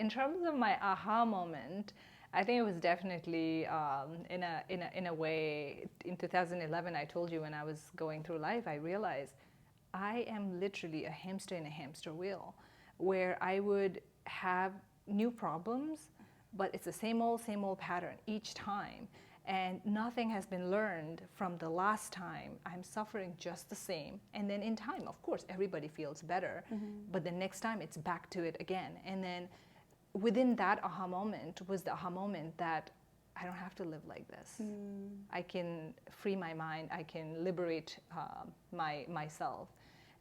in terms of my aha moment, I think it was definitely in a way in 2011. I told you when I was going through life, I realized I am literally a hamster in a hamster wheel, where I would have new problems, but it's the same old pattern each time. And nothing has been learned from the last time. I'm suffering just the same. And then in time, of course, everybody feels better. But the next time, it's back to it again. And then within that aha moment was the aha moment that I don't have to live like this. I can free my mind. I can liberate myself.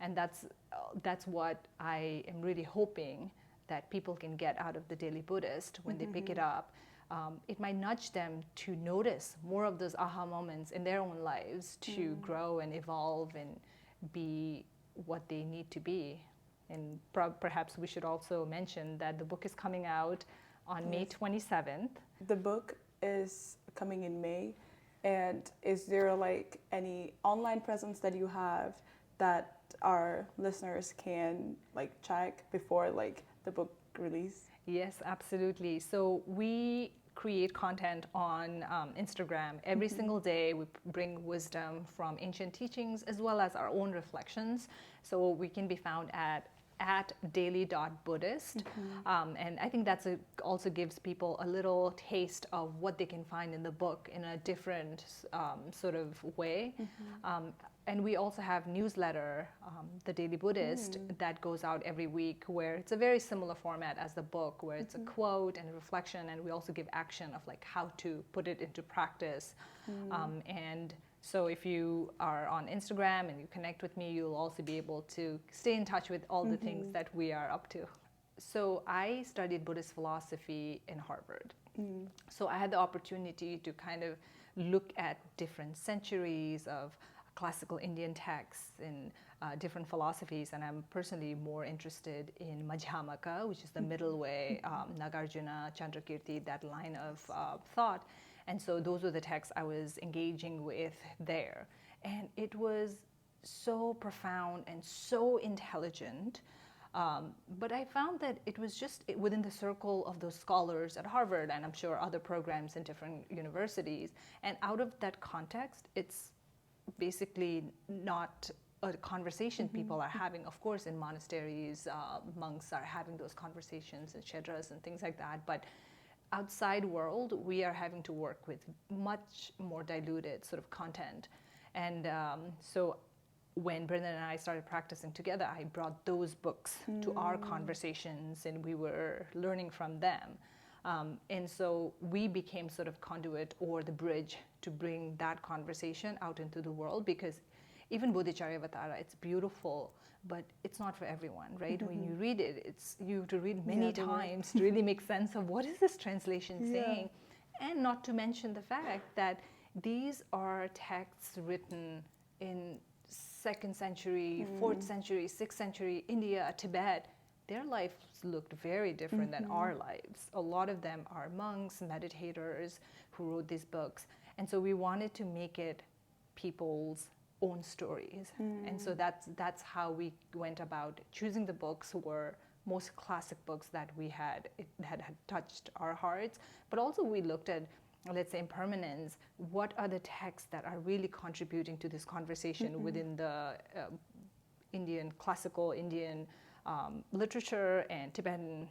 And that's what I am really hoping that people can get out of the Daily Buddhist when they pick it up. It might nudge them to notice more of those aha moments in their own lives to grow and evolve and be what they need to be. And perhaps we should also mention that the book is coming out on May 27th. The book is coming in May. And is there like any online presence that you have that our listeners can like check before like the book release? Yes, absolutely. So we create content on Instagram every single day. We bring wisdom from ancient teachings as well as our own reflections. So we can be found at daily.buddhist. And I think that's also gives people a little taste of what they can find in the book in a different sort of way. And we also have newsletter, The Daily Buddhist, that goes out every week, where it's a very similar format as the book, where it's a quote and a reflection, and we also give action of like how to put it into practice. And so if you are on Instagram and you connect with me, you'll also be able to stay in touch with all the things that we are up to. So I studied Buddhist philosophy in Harvard. So I had the opportunity to kind of look at different centuries of classical Indian texts and different philosophies, and I'm personally more interested in Madhyamaka, which is the middle way, Nagarjuna, Chandrakirti, that line of thought. And so those were the texts I was engaging with there. And it was so profound and so intelligent. But I found that it was just within the circle of those scholars at Harvard, and I'm sure other programs in different universities. And out of that context, it's basically not a conversation people are having. Of course, in monasteries, monks are having those conversations in shedras and things like that. But outside world, we are having to work with much more diluted sort of content. And so when Brendan and I started practicing together, I brought those books to our conversations, and we were learning from them. And so we became sort of conduit or the bridge to bring that conversation out into the world, because even Bodhicharyavatara, it's beautiful, but it's not for everyone, right? When you read it, you have to read many times to really make sense of what is this translation saying. And not to mention the fact that these are texts written in 2nd century, 4th century, 6th century, India, Tibet. Their lives looked very different than our lives. A lot of them are monks, meditators who wrote these books. And so we wanted to make it people's own stories. And so that's how we went about choosing the books were most classic books that we had touched our hearts. But also we looked at, let's say, impermanence. What are the texts that are really contributing to this conversation within the classical Indian literature and Tibetan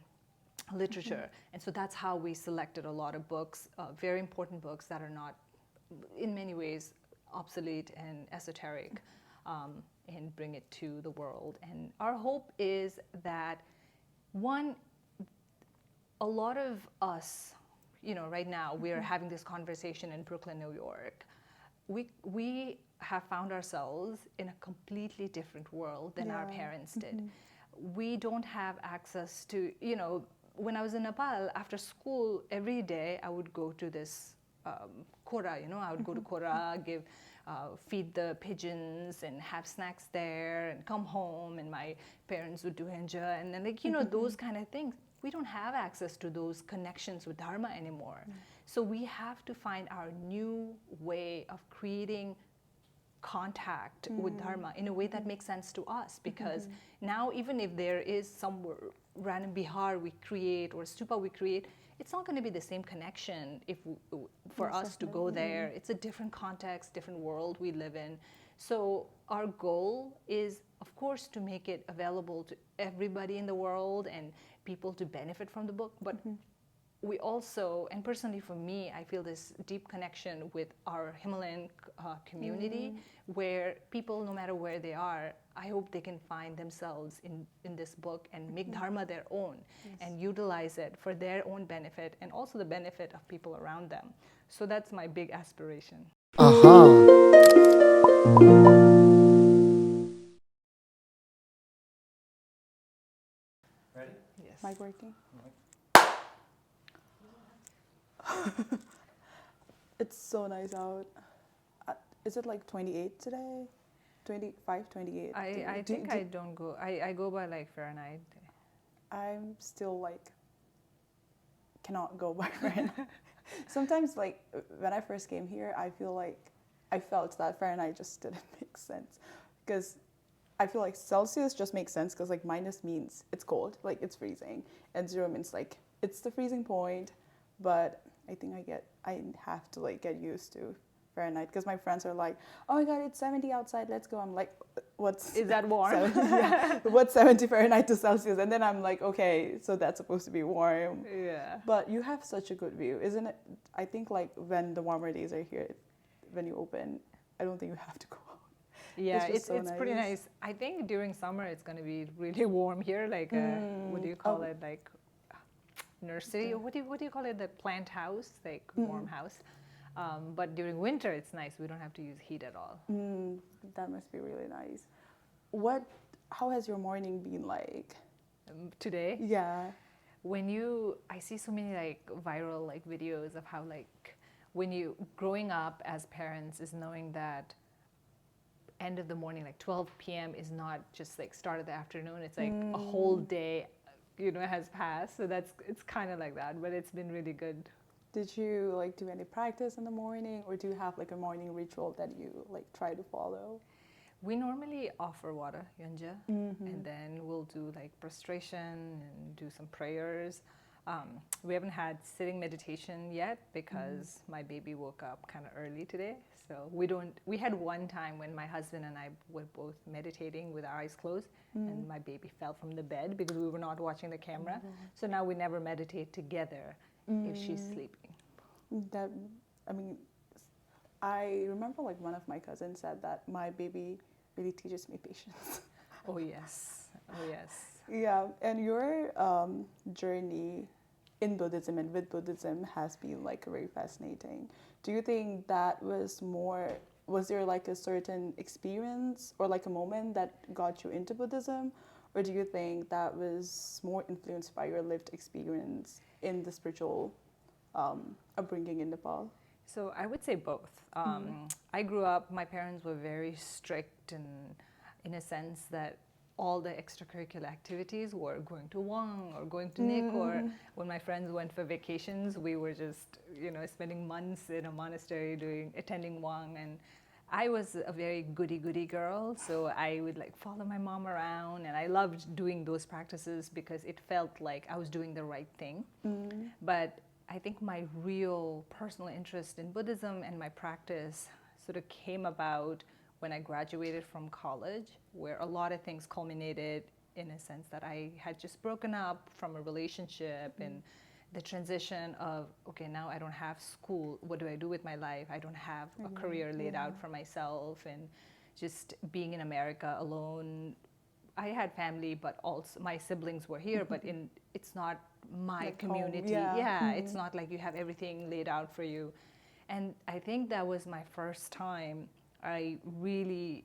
literature. And so that's how we selected a lot of books, very important books that are not, in many ways, obsolete and esoteric, and bring it to the world. And our hope is that, one, a lot of us, right now we are having this conversation in Brooklyn, New York. We have found ourselves in a completely different world than our parents did. We don't have access to, when I was in Nepal, after school, every day I would go to this Kora, I would go to Kora, feed the pigeons and have snacks there and come home, and my parents would do enja, and then those kind of things. We don't have access to those connections with Dharma anymore. So we have to find our new way of creating contact with Dharma in a way that makes sense to us, because now even if there is random bihar we create or stupa we create, it's not going to be the same connection for Yes, us to go definitely. there. It's a different context, different world we live in. So our goal is, of course, to make it available to everybody in the world and people to benefit from the book. But we also, and personally for me, I feel this deep connection with our Himalayan community, where people, no matter where they are, I hope they can find themselves in this book and make dharma their own and utilize it for their own benefit and also the benefit of people around them. So that's my big aspiration. Ready? Yes. Mic working? It's so nice out. Is it like 28 today? 25, 28? I think I don't go. I go by like Fahrenheit. I'm still like cannot go by Fahrenheit. Sometimes like when I first came here, I felt that Fahrenheit just didn't make sense because I feel like Celsius just makes sense because like minus means it's cold, like it's freezing, and 0 means like it's the freezing point. But I think I have to like get used to Fahrenheit because my friends are like, oh my god, it's 70 outside, let's go. I'm like, Is that warm? 70, yeah, what's 70 Fahrenheit to Celsius? And then I'm like, okay, so that's supposed to be warm. Yeah. But you have such a good view, isn't it? I think like when the warmer days are here, when you open, I don't think you have to go out. Yeah, it's so pretty nice. nice. I think during summer it's going to be really warm here. Like what do you call it? Like nursery, or what do you call it? The plant house, like warm house. But during winter it's nice. We don't have to use heat at all. That must be really nice. How has your morning been like? Today, Yeah. I see so many like viral like videos of how like when you growing up as parents is knowing that end of the morning, like 12 p.m. is not just like start of the afternoon. It's like a whole day, has passed. So it's kind of like that, but it's been really good. Did you like do any practice in the morning, or do you have like a morning ritual that you like try to follow? We normally offer water, yanja, and then we'll do like prostration and do some prayers. We haven't had sitting meditation yet because my baby woke up kind of early today. So we had one time when my husband and I were both meditating with our eyes closed and my baby fell from the bed because we were not watching the camera. So now we never meditate together if she's sleeping. I remember like one of my cousins said that my baby really teaches me patience. Oh yes. Yeah, and your journey in Buddhism and with Buddhism has been like very fascinating. Do you think that was there like a certain experience or like a moment that got you into Buddhism? Or do you think that was more influenced by your lived experience in the spiritual upbringing in Nepal? So I would say both. I grew up, my parents were very strict and in a sense that all the extracurricular activities were going to Wang or going to Nick, or when my friends went for vacations, we were just, spending months in a monastery attending Wang. And I was a very goody girl, so I would like follow my mom around, and I loved doing those practices because it felt like I was doing the right thing. But I think my real personal interest in Buddhism and my practice sort of came about when I graduated from college, where a lot of things culminated in a sense that I had just broken up from a relationship and the transition of, okay, now I don't have school. What do I do with my life? I don't have a career laid out for myself, and just being in America alone. I had family, but also my siblings were here, but it's not my Like community. home, It's not like you have everything laid out for you. And I think that was my first time I really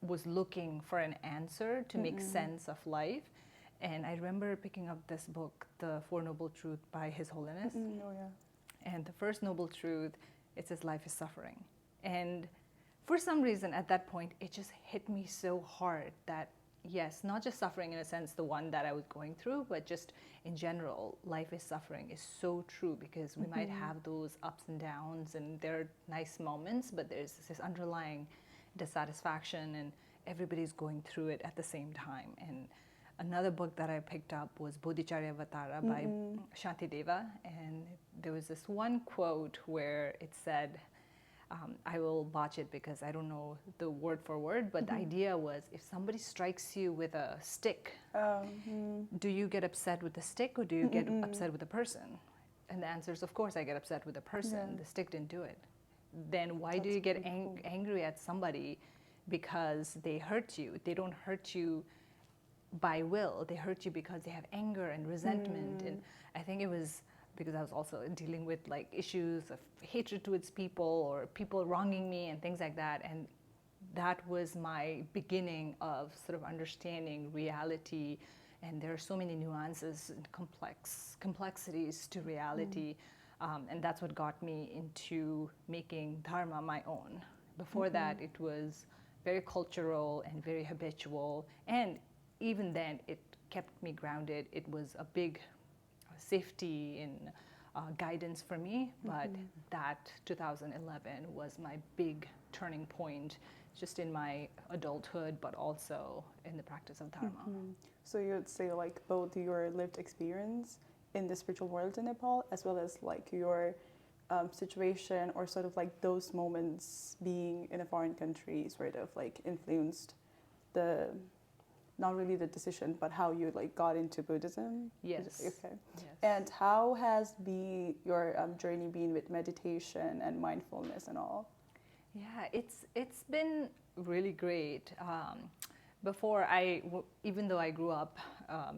was looking for an answer to make sense of life. And I remember picking up this book, The Four Noble Truths by His Holiness. And the first noble truth, it says life is suffering. And for some reason at that point, it just hit me so hard that yes, not just suffering in a sense, the one that I was going through, but just in general, life is suffering is so true, because we might have those ups and downs and there are nice moments, but there's this underlying dissatisfaction and everybody's going through it at the same time. And Another book that I picked up was Bodhicharyavatara by Shantideva, and there was this one quote where it said, I will botch it because I don't know the word for word, but the idea was, if somebody strikes you with a stick, do you get upset with the stick or do you get upset with the person? And the answer is, of course, I get upset with the person. The stick didn't do it. Then why do you get angry at somebody because they hurt you? They don't hurt you by will. They hurt you because they have anger and resentment. And I think it was because I was also dealing with like issues of hatred towards people or people wronging me and things like that. And that was my beginning of sort of understanding reality. And there are so many nuances and complexities to reality. And that's what got me into making dharma my own. Before that, it was very cultural and very habitual. And even then, it kept me grounded. It was a big safety and guidance for me. But that 2011 was my big turning point, just in my adulthood, but also in the practice of dharma. So you'd say like both your lived experience in the spiritual world in Nepal, as well as like your situation or sort of like those moments being in a foreign country sort of like influenced the, not really the decision, but how you like got into Buddhism? Yes. Okay. Yes. And how has your journey been with meditation and mindfulness and all? Yeah, it's been really great. Before even though I grew up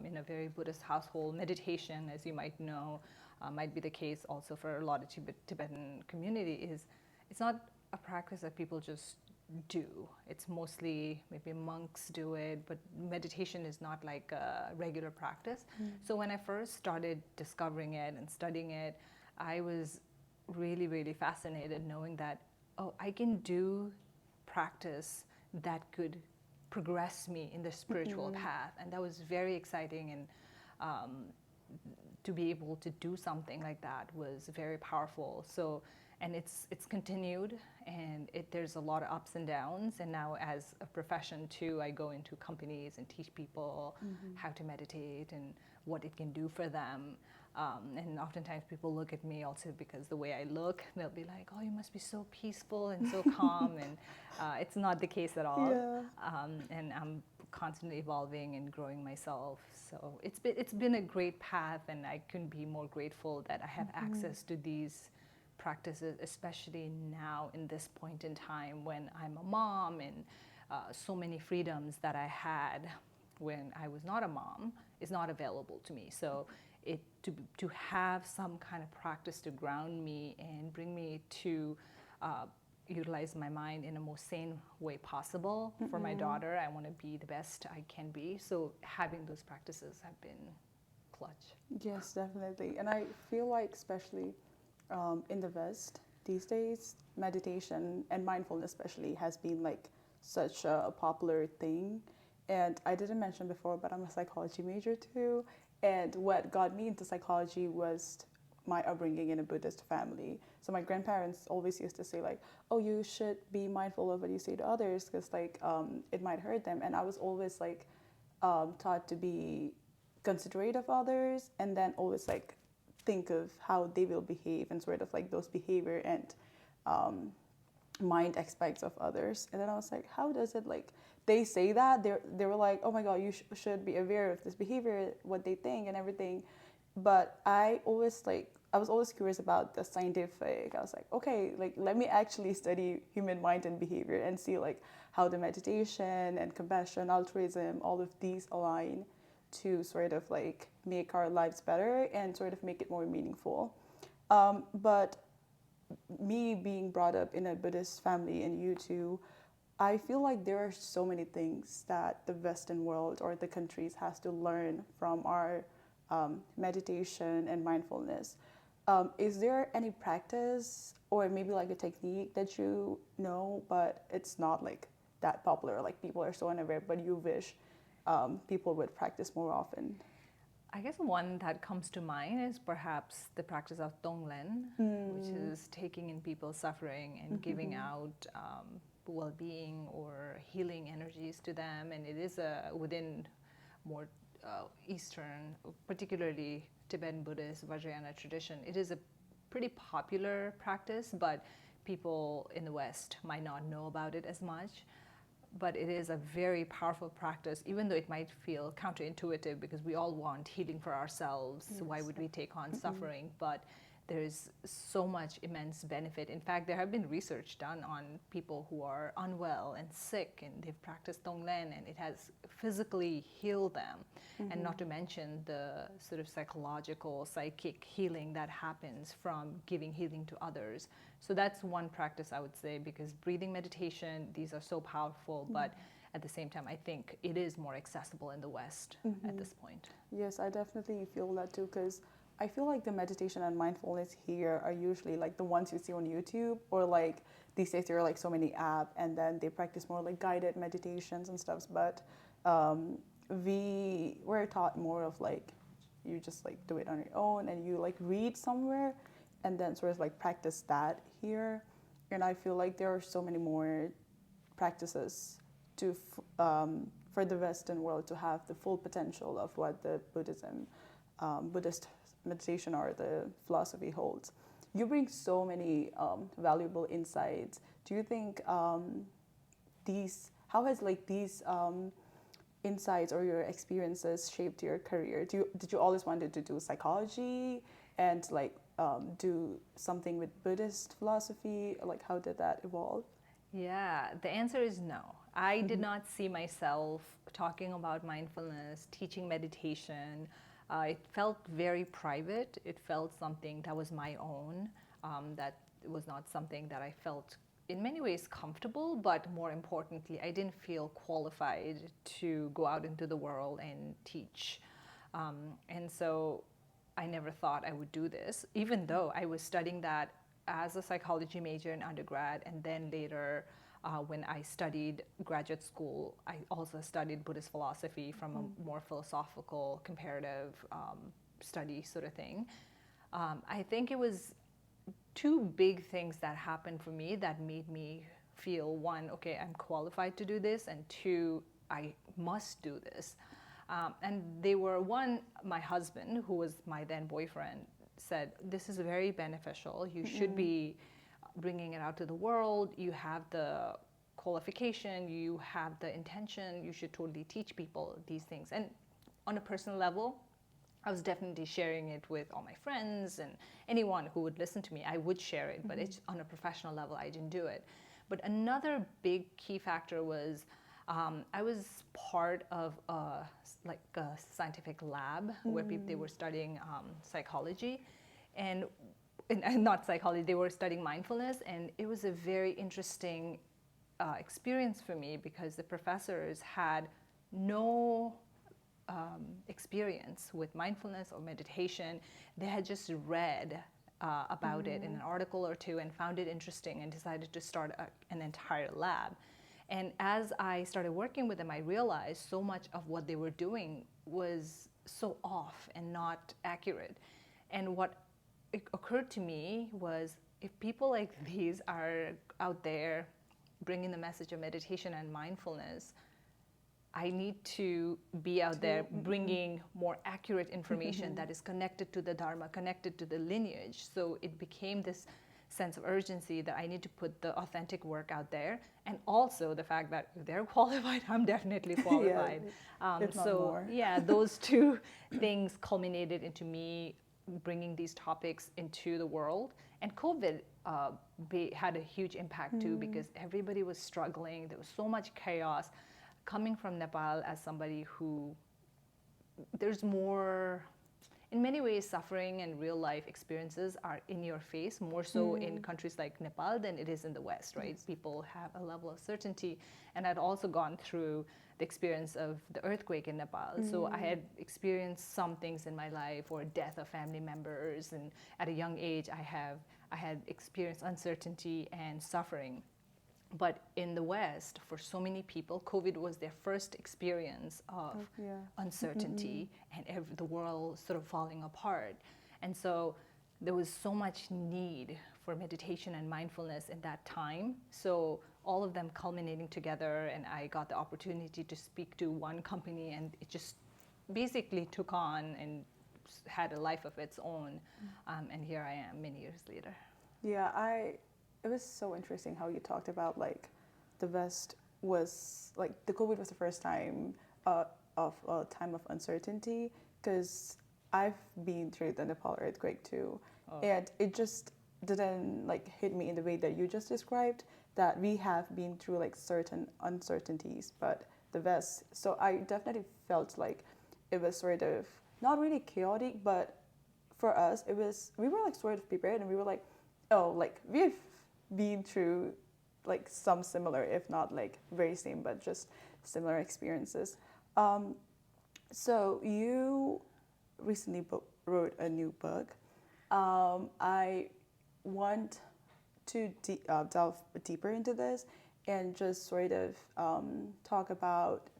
in a very Buddhist household, meditation, as you might know, might be the case also for a lot of Tibetan community, it's not a practice that people just do. It's mostly maybe monks do it, but meditation is not like a regular practice. So when I first started discovering it and studying it, I was really, really fascinated knowing that, oh, I can do practice that could progress me in the spiritual path. And that was very exciting, and to be able to do something like that was very powerful. So, and it's continued, and there's a lot of ups and downs. And now as a profession too, I go into companies and teach people how to meditate and what it can do for them. And oftentimes people look at me also because the way I look, they'll be like, oh, you must be so peaceful and so calm. And it's not the case at all. Yeah. And I'm constantly evolving and growing myself. So it's been a great path, and I couldn't be more grateful that I have access to these practices, especially now in this point in time when I'm a mom, and so many freedoms that I had when I was not a mom is not available to me. So to have some kind of practice to ground me and bring me to utilize my mind in a most sane way possible for my daughter. I want to be the best I can be. So having those practices have been clutch. Yes, definitely. And I feel like especially in the West these days, meditation and mindfulness especially has been like such a popular thing. And I didn't mention before, but I'm a psychology major too. And what got me into psychology was my upbringing in a Buddhist family. So my grandparents always used to say like, oh, you should be mindful of what you say to others because like it might hurt them. And I was always like taught to be considerate of others, and then always like think of how they will behave and sort of like those behavior and mind aspects of others. And then I was like, how does it like, they say that they were like, oh my god, you should be aware of this behavior, what they think and everything. But I was always curious about the scientific. I was like, okay, like let me actually study human mind and behavior and see like how the meditation and compassion, altruism, all of these align to sort of like make our lives better and sort of make it more meaningful. But me being brought up in a Buddhist family, and you too, I feel like there are so many things that the Western world or the countries has to learn from our meditation and mindfulness. Is there any practice or maybe like a technique that you know, but it's not like that popular, like people are so unaware, but you wish people would practice more often? I guess one that comes to mind is perhaps the practice of Tonglen, which is taking in people's suffering and giving out well-being or healing energies to them. And it is within more Eastern, particularly Tibetan Buddhist Vajrayana tradition, it is a pretty popular practice, but people in the West might not know about it as much. But it is a very powerful practice, even though it might feel counterintuitive because we all want healing for ourselves. Yes. So why would we take on suffering? But there's so much immense benefit. In fact, there have been research done on people who are unwell and sick, and they've practiced Tonglen, and it has physically healed them. And not to mention the sort of psychological, psychic healing that happens from giving healing to others. So that's one practice I would say, because breathing meditation, these are so powerful, but at the same time, I think it is more accessible in the West at this point. Yes, I definitely feel that too, because I feel like the meditation and mindfulness here are usually like the ones you see on YouTube, or like these days there are like so many apps, and then they practice more like guided meditations and stuff. But we were taught more of like you just like do it on your own, and you like read somewhere, and then sort of like practice that here. And I feel like there are so many more practices to for the Western world to have the full potential of what the Buddhist meditation or the philosophy holds. You bring so many valuable insights. Do you think how has like these insights or your experiences shaped your career? Did you always wanted to do psychology and like do something with Buddhist philosophy? Like how did that evolve? Yeah, the answer is no. I did not see myself talking about mindfulness, teaching meditation. It felt very private. It felt something that was my own, that was not something that I felt in many ways comfortable, but more importantly, I didn't feel qualified to go out into the world and teach. And so I never thought I would do this, even though I was studying that as a psychology major in undergrad, and then later when I studied graduate school, I also studied Buddhist philosophy from a more philosophical, comparative study sort of thing. I think it was two big things that happened for me that made me feel, one, okay, I'm qualified to do this, and two, I must do this. And they were, one, my husband, who was my then boyfriend, said, this is very beneficial. You should be bringing it out to the world. You have the qualification, you have the intention, you should totally teach people these things. And on a personal level, I was definitely sharing it with all my friends and anyone who would listen to me. I would share it, but it's on a professional level, I didn't do it. But another big key factor was I was part of a scientific lab where they were studying psychology, and not psychology, they were studying mindfulness, and it was a very interesting experience for me because the professors had no experience with mindfulness or meditation. They had just read about it in an article or two and found it interesting and decided to start an entire lab. And as I started working with them, I realized so much of what they were doing was so off and not accurate. And what occurred to me was, if people like these are out there bringing the message of meditation and mindfulness, I need to be out there bringing more accurate information that is connected to the dharma, connected to the lineage. So it became this sense of urgency that I need to put the authentic work out there, and also the fact that if they're qualified, I'm definitely qualified. If not more. Yeah, those two things culminated into me bringing these topics into the world. And COVID had a huge impact too, because everybody was struggling. There was so much chaos. Coming from Nepal as somebody who, there's more, in many ways, suffering and real life experiences are in your face, more so in countries like Nepal than it is in the West, right? Yes. People have a level of certainty. And I'd also gone through the experience of the earthquake in Nepal. So I had experienced some things in my life, or death of family members. And at a young age, I had experienced uncertainty and suffering. But in the West, for so many people, COVID was their first experience of uncertainty and the world sort of falling apart. And so there was so much need for meditation and mindfulness in that time. So all of them culminating together, and I got the opportunity to speak to one company, and it just basically took on and had a life of its own. And here I am many years later. Yeah, it was so interesting how you talked about like the West was like the COVID was the first time of a time of uncertainty, because I've been through the Nepal earthquake too, and it just didn't like hit me in the way that you just described, that we have been through like certain uncertainties, but the West. So I definitely felt like it was sort of not really chaotic, but for us it was, we were like sort of prepared, and we were like, oh, like we've been through like some similar, if not like very same, but just similar experiences. So you recently wrote a new book. I want to delve deeper into this and just sort of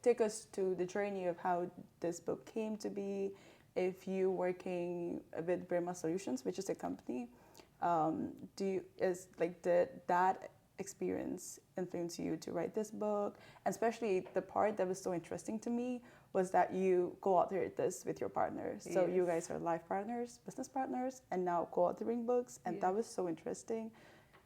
take us to the journey of how this book came to be. If you working with Pema Solutions, which is a company, did that experience influence you to write this book? And especially the part that was so interesting to me was that you co-authored this with your partners. So you guys are life partners, business partners, and now co-authoring books, and that was so interesting.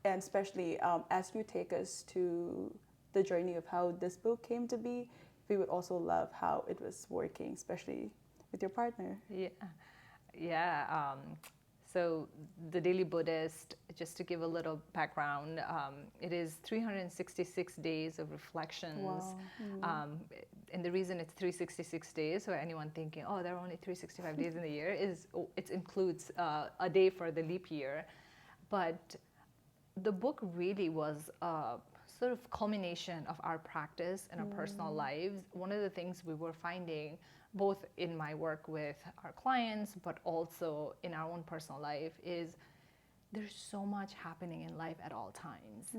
And especially as you take us to the journey of how this book came to be, we would also love how it was working, especially with your partner. So the Daily Buddhist, just to give a little background, it is 366 days of reflections. Wow. And the reason it's 366 days, for anyone thinking, oh, there are only 365 days in the year, is it includes a day for the leap year. But the book really was a sort of culmination of our practice and our personal lives. One of the things we were finding, both in my work with our clients, but also in our own personal life, is there's so much happening in life at all times.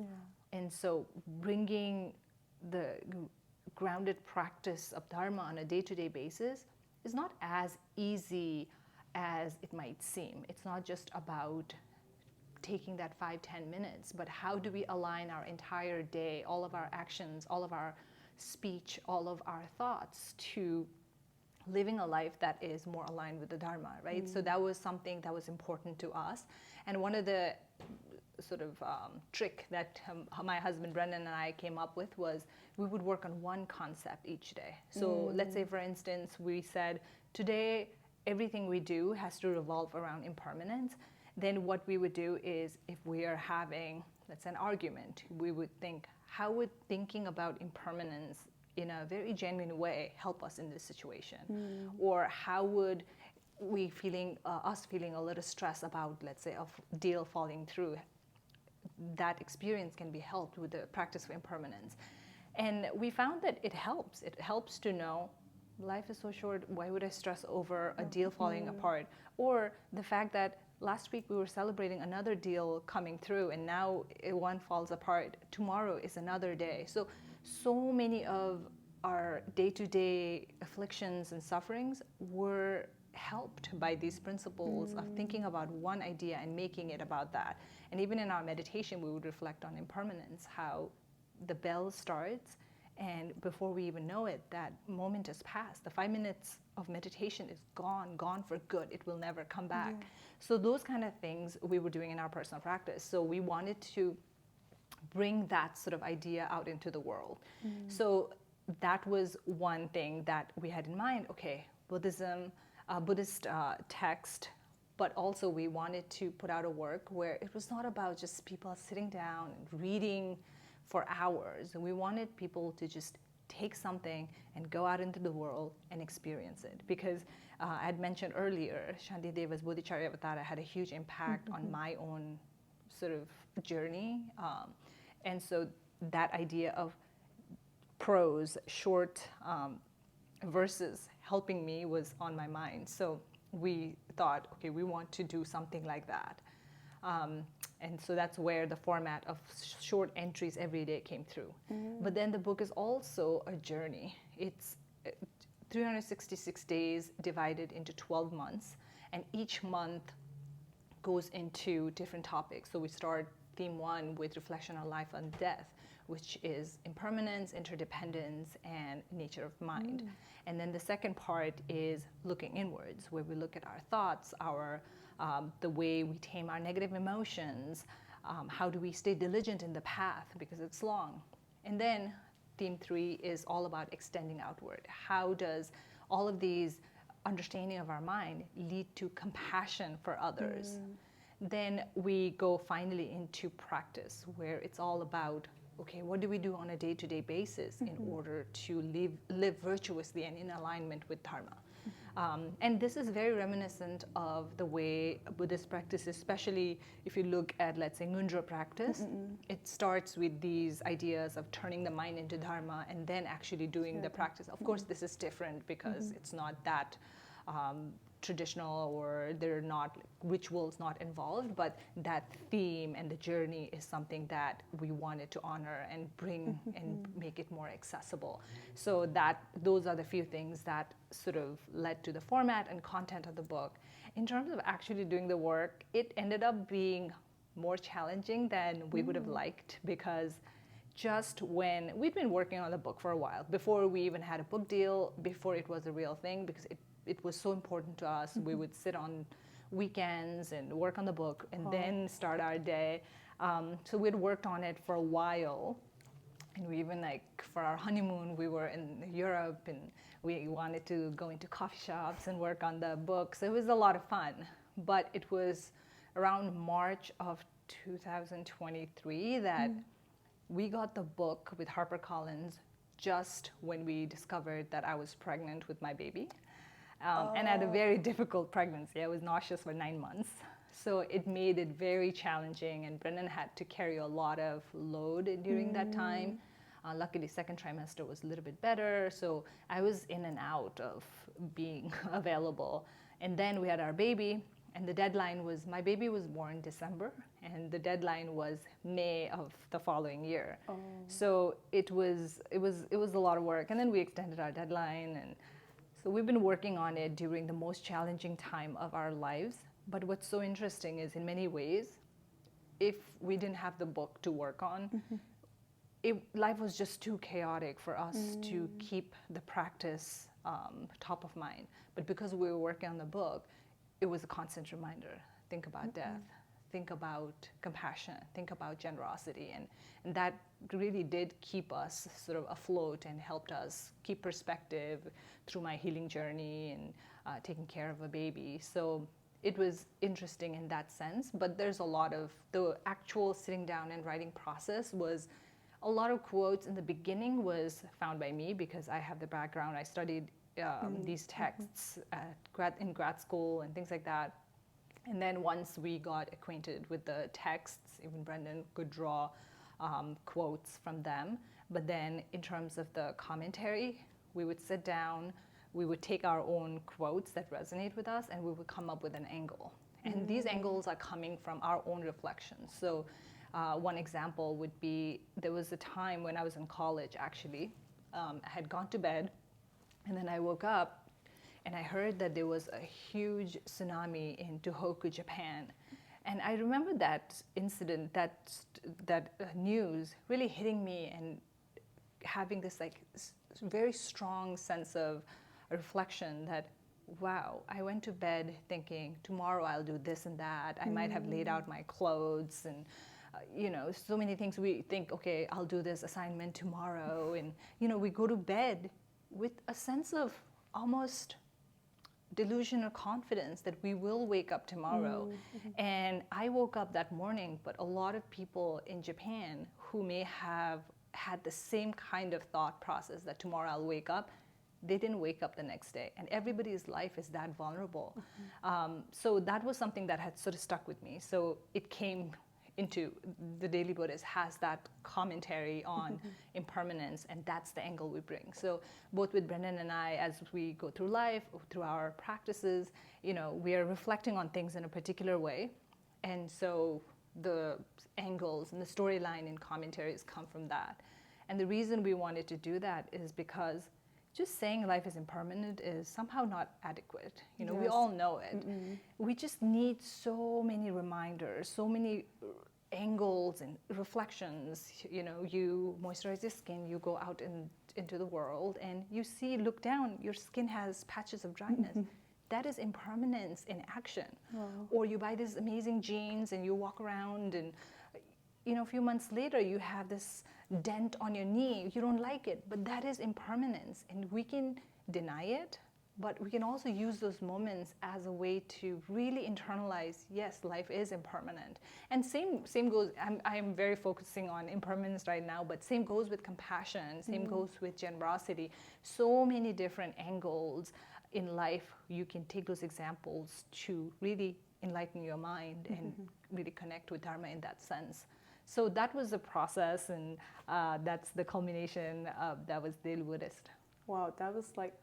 And so bringing the grounded practice of dharma on a day-to-day basis is not as easy as it might seem. It's not just about taking that 5-10 minutes, but how do we align our entire day, all of our actions, all of our speech, all of our thoughts to living a life that is more aligned with the dharma, right? So that was something that was important to us. And one of the sort of trick that my husband Brendan and I came up with was we would work on one concept each day. So let's say, for instance, we said today everything we do has to revolve around impermanence. Then what we would do is, if we are having, let's say, an argument, we would think, how would thinking about impermanence in a very genuine way help us in this situation? Or how would we us feeling a little stress about, let's say, a deal falling through, that experience can be helped with the practice of impermanence. And we found that it helps. It helps to know life is so short, why would I stress over a deal falling apart? Or the fact that last week we were celebrating another deal coming through, and now one falls apart. Tomorrow is another day. So many of our day-to-day afflictions and sufferings were helped by these principles of thinking about one idea and making it about that. And even in our meditation, we would reflect on impermanence, how the bell starts, and before we even know it, that moment has passed. The 5 minutes of meditation is gone for good. It will never come back. So those kind of things we were doing in our personal practice. So we wanted to bring that sort of idea out into the world. So that was one thing that we had in mind. Okay, Buddhism, Buddhist text, but also we wanted to put out a work where it was not about just people sitting down and reading for hours. We wanted people to just take something and go out into the world and experience it. Because I had mentioned earlier, Shantideva's Bodhicharyavatara had a huge impact on my own sort of journey. And so that idea of prose, short verses helping me was on my mind. So we thought, okay, we want to do something like that. And so that's where the format of short entries every day came through. But then the book is also a journey. It's 366 days divided into 12 months, and each month goes into different topics. So we start theme 1 with reflection on life and death. which is impermanence, interdependence, and nature of mind. And then the second part is looking inwards, where we look at our thoughts, the way we tame our negative emotions, how do we stay diligent in the path because it's long. And then theme 3 is all about extending outward. How does all of these understanding of our mind lead to compassion for others? Then we go finally into practice, where it's all about, okay, what do we do on a day-to-day basis in order to live virtuously and in alignment with dharma? And this is very reminiscent of the way Buddhist practice, especially if you look at, let's say, Ngundra practice. It starts with these ideas of turning the mind into dharma and then actually doing the practice. Of course, this is different because it's not that traditional, or there are not rituals not involved, but that theme and the journey is something that we wanted to honor and bring and make it more accessible. So those are the few things that sort of led to the format and content of the book. In terms of actually doing the work, it ended up being more challenging than we would have liked, because just when we'd been working on the book for a while, before we even had a book deal, before it was a real thing, because it was so important to us. We would sit on weekends and work on the book and then start our day. So we'd worked on it for a while. And we even, for our honeymoon, we were in Europe, and we wanted to go into coffee shops and work on the book. So it was a lot of fun. But it was around March of 2023 that we got the book with HarperCollins just when we discovered that I was pregnant with my baby. And I had a very difficult pregnancy. I was nauseous for 9 months. So it made it very challenging, and Brendan had to carry a lot of load during that time. Luckily, second trimester was a little bit better, so I was in and out of being available. And then we had our baby, and the deadline was, my baby was born December, and the deadline was May of the following year. So it was a lot of work, and then we extended our deadline, and so we've been working on it during the most challenging time of our lives. But what's so interesting is, in many ways, if we didn't have the book to work on, life was just too chaotic for us to keep the practice top of mind. But because we were working on the book, it was a constant reminder. Think about death. Think about compassion. Think about generosity. And that really did keep us sort of afloat and helped us keep perspective through my healing journey and taking care of a baby. So it was interesting in that sense. But there's a lot of the actual sitting down and writing process was a lot of quotes in the beginning was found by me, because I have the background. I studied these texts in grad school and things like that. And then once we got acquainted with the texts, even Brendan could draw quotes from them. But then in terms of the commentary, we would sit down, we would take our own quotes that resonate with us, and we would come up with an angle. And these angles are coming from our own reflections. So one example would be, there was a time when I was in college, actually. I had gone to bed, and then I woke up, and I heard that there was a huge tsunami in Tohoku, Japan. And I remember that incident, that news really hitting me and having this very strong sense of reflection that, wow, I went to bed thinking, tomorrow I'll do this and that. I might have laid out my clothes and so many things. We think, okay, I'll do this assignment tomorrow. And, we go to bed with a sense of almost delusion or confidence that we will wake up tomorrow. And I woke up that morning, but a lot of people in Japan who may have had the same kind of thought process that tomorrow I'll wake up, they didn't wake up the next day. And everybody's life is that vulnerable. So that was something that had sort of stuck with me. So it came into the Daily Buddhist has that commentary on impermanence, and that's the angle we bring. So both with Brendan and I, as we go through life, through our practices, we are reflecting on things in a particular way. And so the angles and the storyline and commentaries come from that. And the reason we wanted to do that is because just saying life is impermanent is somehow not adequate. We all know it. We just need so many reminders, so many angles and reflections. You know, you moisturize your skin, you go out into the world, and you see, look down, your skin has patches of dryness. That is impermanence in action. Wow. Or you buy these amazing jeans and you walk around, and you know, a few months later you have this dent on your knee. You don't like it, but that is impermanence, and we can deny it, but we can also use those moments as a way to really internalize, yes, life is impermanent. And same goes, I'm very focusing on impermanence right now, but same goes with compassion, same goes with generosity. So many different angles in life, you can take those examples to really enlighten your mind and really connect with dharma in that sense. So that was the process, and that's the culmination of that was Daily Buddhist. Wow, that was like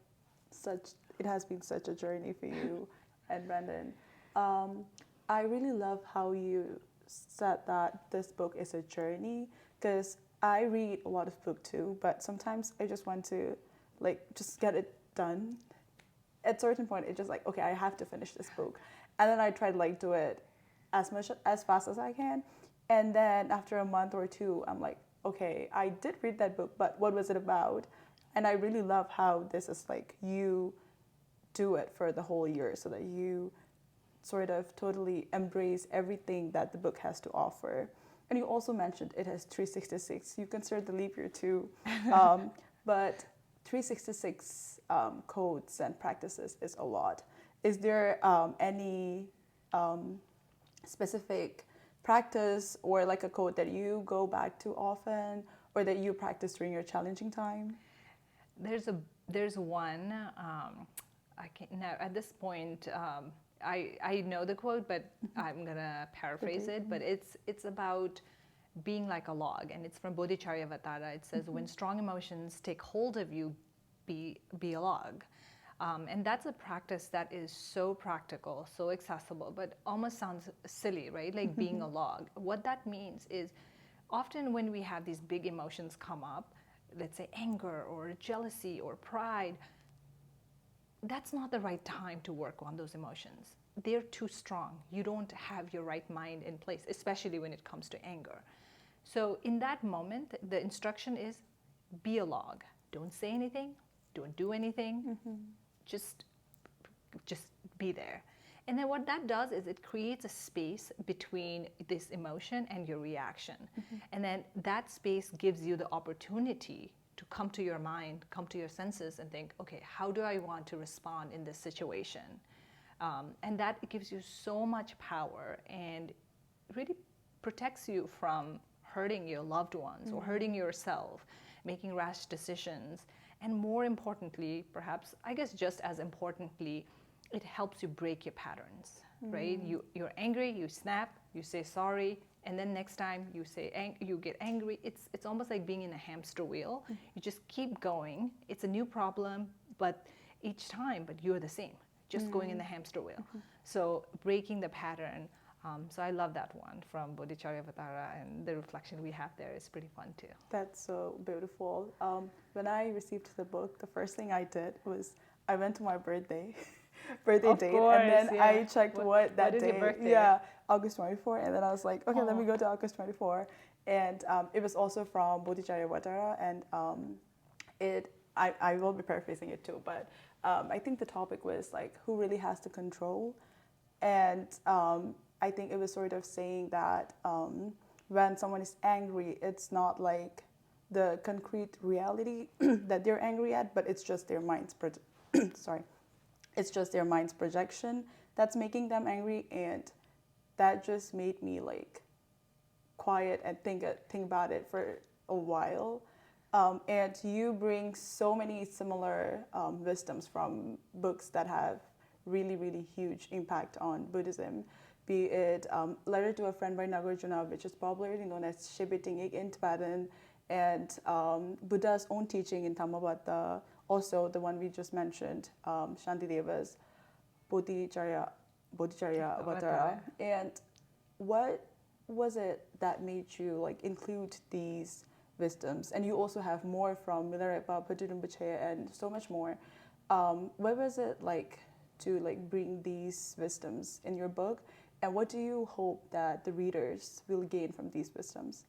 it has been such a journey for you and Brendan. I really love how you said that this book is a journey, because I read a lot of book too, but sometimes I just want to like just get it done. At a certain point, it's just like, okay, I have to finish this book. And then I try to like do it as fast as I can. And then after a month or two, I'm like, okay, I did read that book, but what was it about? And I really love how this is like you do it for the whole year, so that you sort of totally embrace everything that the book has to offer. And you also mentioned it has 366. You consider the leap year too. But 366 codes and practices is a lot. Is there any specific practice or like a code that you go back to often, or that you practice during your challenging time? There's one. I can't now at this point. I know the quote, but I'm gonna paraphrase it. But it's about being like a log, and it's from Bodhicharyavatara. It says, when strong emotions take hold of you, be a log. And that's a practice that is so practical, so accessible, but almost sounds silly, right? Like being a log. What that means is, often when we have these big emotions come up, let's say anger or jealousy or pride, that's not the right time to work on those emotions. They're too strong. You don't have your right mind in place, especially when it comes to anger. So in that moment, the instruction is be a log. Don't say anything. Don't do anything. Just be there. And then what that does is it creates a space between this emotion and your reaction. And then that space gives you the opportunity to come to your mind, come to your senses, and think, okay, how do I want to respond in this situation? And that gives you so much power and really protects you from hurting your loved ones or hurting yourself, making rash decisions. And more importantly, perhaps, I guess just as importantly, it helps you break your patterns, right? You're angry, you snap, you say sorry, and then next time you get angry. It's almost like being in a hamster wheel. You just keep going. It's a new problem, but each time, but you're the same, just going in the hamster wheel. So breaking the pattern. So I love that one from Bodhicharyavatara, and the reflection we have there is pretty fun too. That's so beautiful. When I received the book, the first thing I did was I went to my birthday Of date, course, and then yeah. I checked what that is day. your birthday? Yeah, August 24, and then I was like, okay, let me Oh. go to August 24, and it was also from Bodhicharyavatara, and I will be paraphrasing it too, but I think the topic was like who really has the control, and I think it was sort of saying that when someone is angry, it's not like the concrete reality that they're angry at, but it's just their mind's it's just their mind's projection that's making them angry. And that just made me like quiet and think about it for a while. And you bring so many similar wisdoms from books that have really, really huge impact on Buddhism. Be it Letter to a Friend by Nagarjuna, which is popularly known as Shibitingik in Tibetan, and Buddha's own teaching in Dhammavatta, also the one we just mentioned, Shantideva's Bodhicharyavatara. And what was it that made you like include these wisdoms? And you also have more from Milarepa, Pajudumbache, and so much more. What was it like to like bring these wisdoms in your book? And what do you hope that the readers will gain from these wisdoms?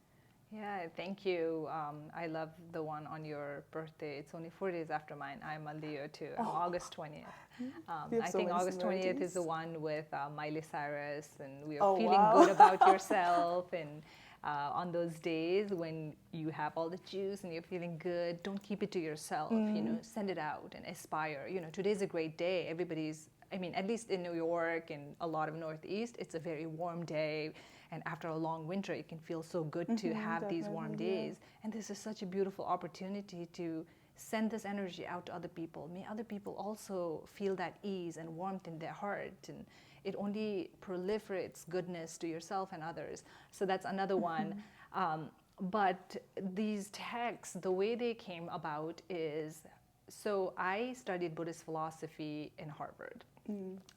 Yeah, thank you. I love the one on your birthday. It's only 4 days after mine. I'm a Leo too. I'm August 20th. We have I so think many August 20th is the similarities. one with Miley Cyrus, and we are Oh, feeling wow. good about yourself. And on those days when you have all the juice and you're feeling good, don't keep it to yourself. You know, send it out and aspire. You know, today's a great day. Everybody's, I mean, at least in New York and a lot of Northeast, it's a very warm day. And after a long winter, it can feel so good to have these warm Definitely, yeah. days. And this is such a beautiful opportunity to send this energy out to other people. May other people also feel that ease and warmth in their heart. And it only proliferates goodness to yourself and others. So that's another one. But these texts, the way they came about is, so I studied Buddhist philosophy in Harvard.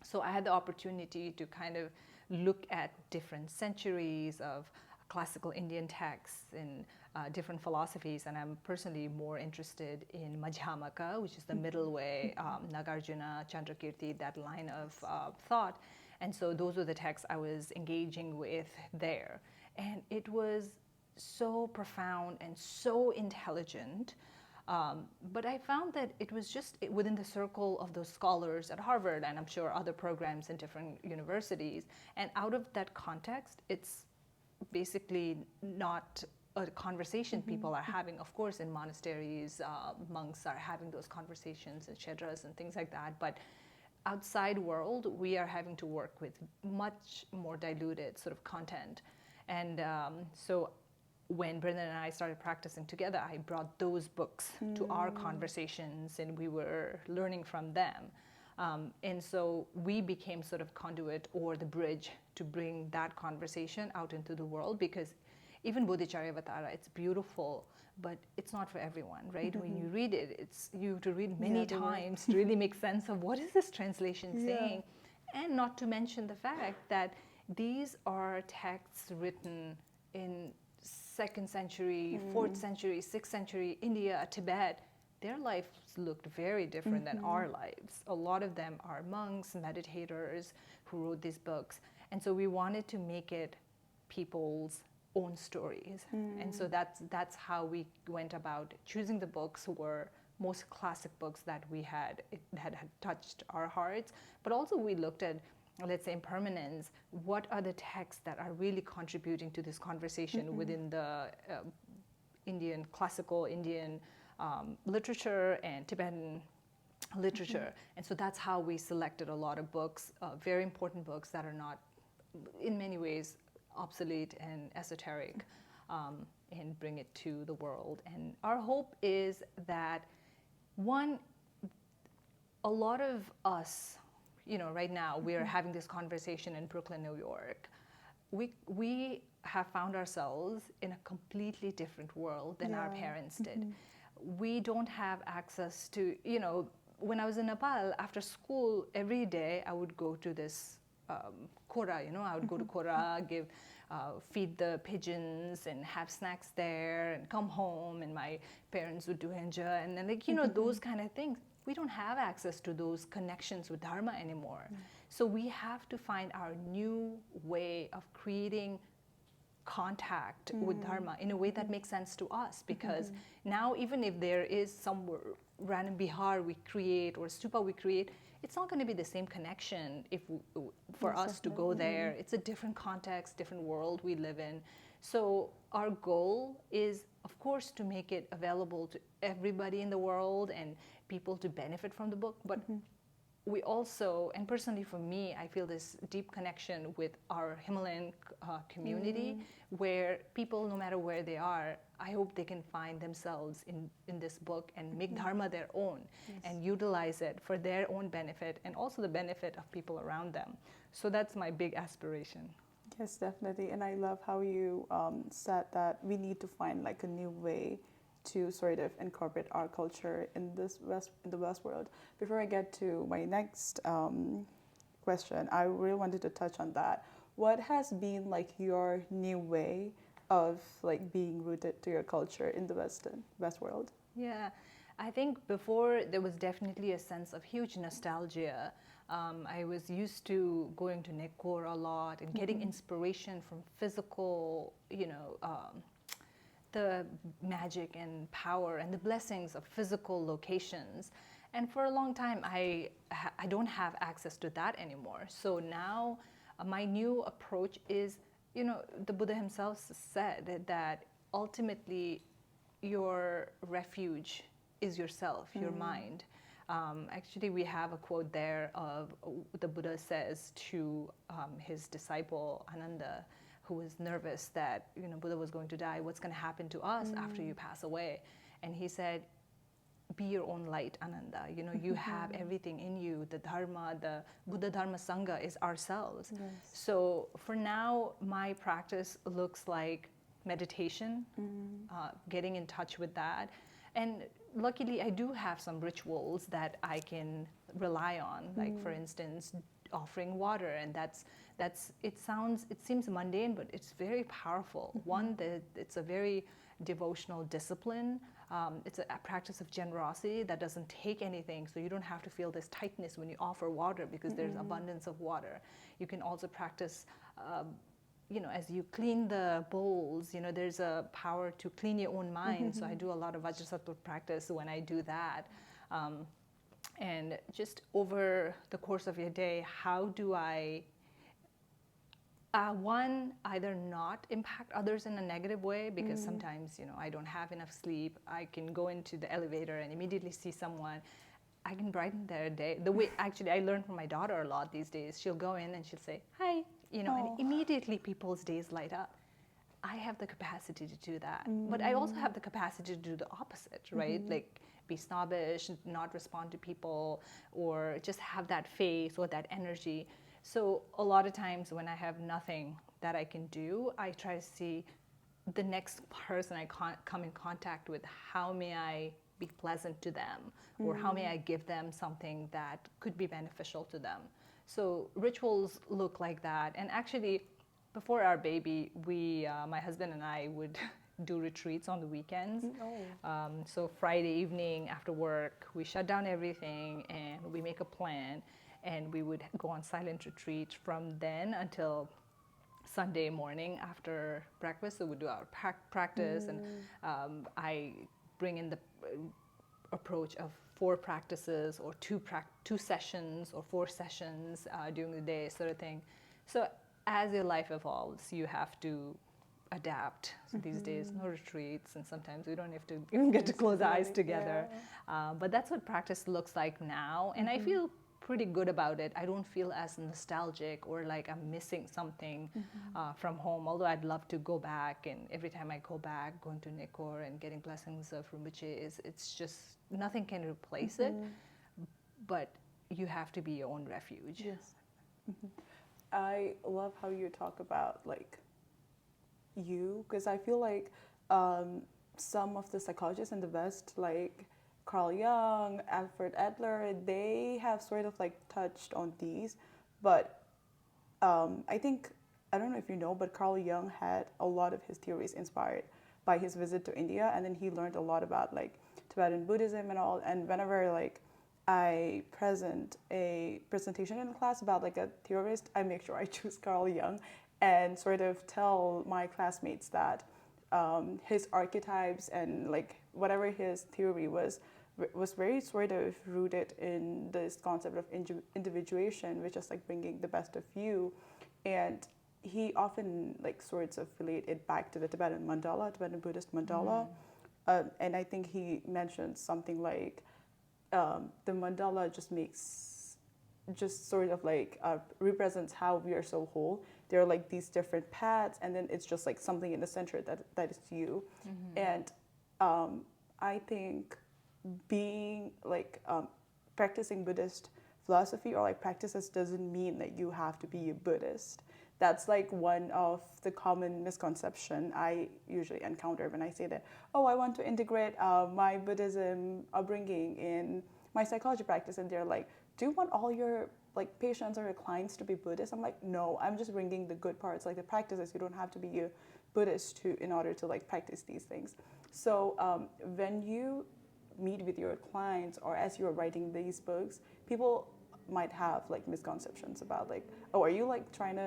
So I had the opportunity to kind of look at different centuries of classical Indian texts and different philosophies, and I'm personally more interested in Madhyamaka, which is the middle way, Nagarjuna, Chandrakirti, that line of thought. And so those were the texts I was engaging with there. And it was so profound and so intelligent. But I found that it was just within the circle of those scholars at Harvard, and I'm sure other programs in different universities. And out of that context, it's basically not a conversation people are having. Of course, in monasteries, monks are having those conversations and shedras and things like that. But outside world, we are having to work with much more diluted sort of content. And so when Brendan and I started practicing together, I brought those books to our conversations, and we were learning from them. And so we became sort of conduit or the bridge to bring that conversation out into the world, because even Bodhicharyavatara, it's beautiful, but it's not for everyone, right? When you read it, it's you have to read many times to really make sense of what is this translation saying. And not to mention the fact that these are texts written in 2nd century, 4th century, 6th century India, Tibet. Their lives looked very different than our lives. A lot of them are monks, meditators who wrote these books. And so we wanted to make it people's own stories. And so that's how we went about choosing the books were most classic books that we had touched our hearts. But also we looked at, let's say, impermanence. What are the texts that are really contributing to this conversation within the classical Indian literature and Tibetan literature? And so that's how we selected a lot of books, very important books that are not, in many ways, obsolete and esoteric, and bring it to the world. And our hope is that, one, a lot of us, you know, right now we are having this conversation in Brooklyn, New York. We have found ourselves in a completely different world than our parents did. We don't have access to, you know, when I was in Nepal, after school, every day I would go to this kora, you know, I would go to kora, feed the pigeons and have snacks there and come home, and my parents would do hinja and then, like, you know, those kind of things. We don't have access to those connections with dharma anymore. So we have to find our new way of creating contact with dharma in a way that makes sense to us, because now even if there is some random bihar we create or stupa we create, it's not going to be the same connection for us to go there. It's a different context, different world we live in. So our goal is, of course, to make it available to everybody in the world and people to benefit from the book. But we also, and personally for me, I feel this deep connection with our Himalayan community, where people, no matter where they are, I hope they can find themselves in this book and make dharma their own and utilize it for their own benefit and also the benefit of people around them. So that's my big aspiration. Yes, definitely. And I love how you said that we need to find like a new way to sort of incorporate our culture in the West world. Before I get to my next question, I really wanted to touch on that. What has been like your new way of like being rooted to your culture in the West world? Yeah, I think before there was definitely a sense of huge nostalgia I was used to going to Nekor a lot and getting inspiration from physical, the magic and power and the blessings of physical locations. And for a long time, I don't have access to that anymore. So now my new approach is, the Buddha himself said that ultimately your refuge is yourself, your mind. Actually, we have a quote there of the Buddha says to his disciple Ananda, who was nervous that Buddha was going to die. What's going to happen to us after you pass away? And he said, "Be your own light, Ananda. You have everything in you. The Dharma, the Buddha Dharma Sangha is ourselves." Yes. So for now, my practice looks like meditation, getting in touch with that. And luckily, I do have some rituals that I can rely on, like for instance, offering water, and it seems mundane, but it's very powerful. One, that it's a very devotional discipline. It's a practice of generosity that doesn't take anything, so you don't have to feel this tightness when you offer water because there's abundance of water. You can also practice as you clean the bowls, there's a power to clean your own mind. So I do a lot of Vajrasattva practice when I do that. And just over the course of your day, how do I, one, either not impact others in a negative way, because sometimes, I don't have enough sleep. I can go into the elevator and immediately see someone. I can brighten their day. The way, actually, I learn from my daughter a lot these days. She'll go in and she'll say, "Hi," and immediately people's days light up. I have the capacity to do that. But I also have the capacity to do the opposite, right? Like be snobbish, not respond to people, or just have that face or that energy. So a lot of times when I have nothing that I can do, I try to see the next person I come in contact with, how may I be pleasant to them, or how may I give them something that could be beneficial to them. So rituals look like that. And actually, before our baby, my husband and I would do retreats on the weekends. So Friday evening after work, we shut down everything and we make a plan, and we would go on silent retreat from then until Sunday morning after breakfast. So we do our practice, and I bring in the approach of 4 practices or 2 sessions or 4 sessions during the day, sort of thing. So as your life evolves, you have to adapt. So these days, no retreats, and sometimes we don't have to even get to close our eyes together. But that's what practice looks like now, and I feel pretty good about it. I don't feel as nostalgic or like I'm missing something from home, although I'd love to go back. And every time I go back, going to Nekor and getting blessings from Rinpoche, it's just, nothing can replace it, but you have to be your own refuge. Yes. I love how you talk about like you, because I feel like some of the psychologists in the West, like Carl Jung, Alfred Adler, they have sort of like touched on these, but I think, I don't know if you know, but Carl Jung had a lot of his theories inspired by his visit to India, and then he learned a lot about like Tibetan Buddhism and all. And whenever like I present a presentation in class about like a theorist, I make sure I choose Carl Jung and sort of tell my classmates that his archetypes and like whatever his theory was very sort of rooted in this concept of individuation, which is like bringing the best of you. And he often like sorts of relate it back to the Tibetan mandala, Tibetan Buddhist mandala. And I think he mentioned something like the mandala just sort of like represents how we are so whole. There are like these different paths, and then it's just like something in the center that is you. And I think being like practicing Buddhist philosophy or like practices doesn't mean that you have to be a Buddhist. That's like one of the common misconception I usually encounter when I say that, oh, I want to integrate my Buddhism upbringing in my psychology practice. And they're like, do you want all your like patients or your clients to be Buddhist? I'm like, no, I'm just bringing the good parts, like the practices. You don't have to be a Buddhist in order to like practice these things. So when you meet with your clients or as you're writing these books, people might have like misconceptions about like, oh, are you like trying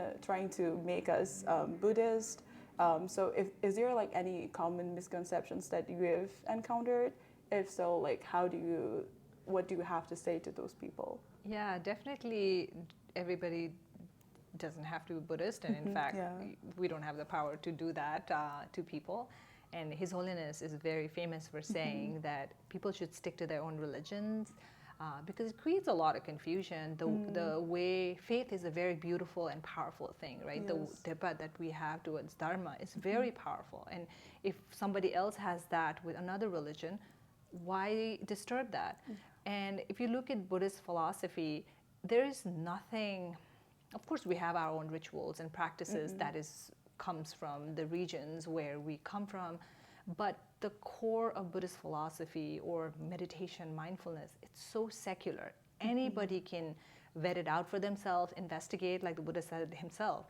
to make us Buddhist? So is there like any common misconceptions that you have encountered? If so, like what do you have to say to those people? Yeah, definitely everybody doesn't have to be Buddhist, and in fact, Yeah. we don't have the power to do that to people. And His Holiness is very famous for saying that people should stick to their own religions because it creates a lot of confusion. The way faith is a very beautiful and powerful thing, right? Yes. The debate that we have towards dharma is very powerful. And if somebody else has that with another religion, why disturb that? And if you look at Buddhist philosophy, there is nothing. Of course, we have our own rituals and practices that comes from the regions where we come from, but the core of Buddhist philosophy or meditation, mindfulness, it's so secular. Anybody can vet it out for themselves, investigate, like the Buddha said himself.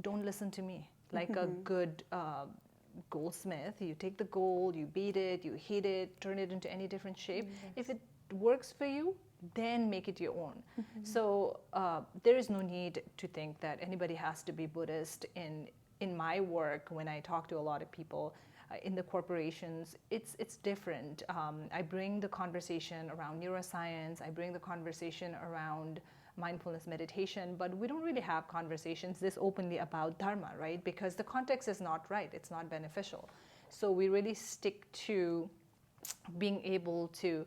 Don't listen to me. Like a good goldsmith, you take the gold, you beat it, you heat it, turn it into any different shape. If it works for you, then make it your own. So there is no need to think that anybody has to be Buddhist. In my work, when I talk to a lot of people in the corporations, it's different. I bring the conversation around neuroscience, I bring the conversation around mindfulness meditation, but we don't really have conversations this openly about dharma, right? Because the context is not right, it's not beneficial. So we really stick to being able to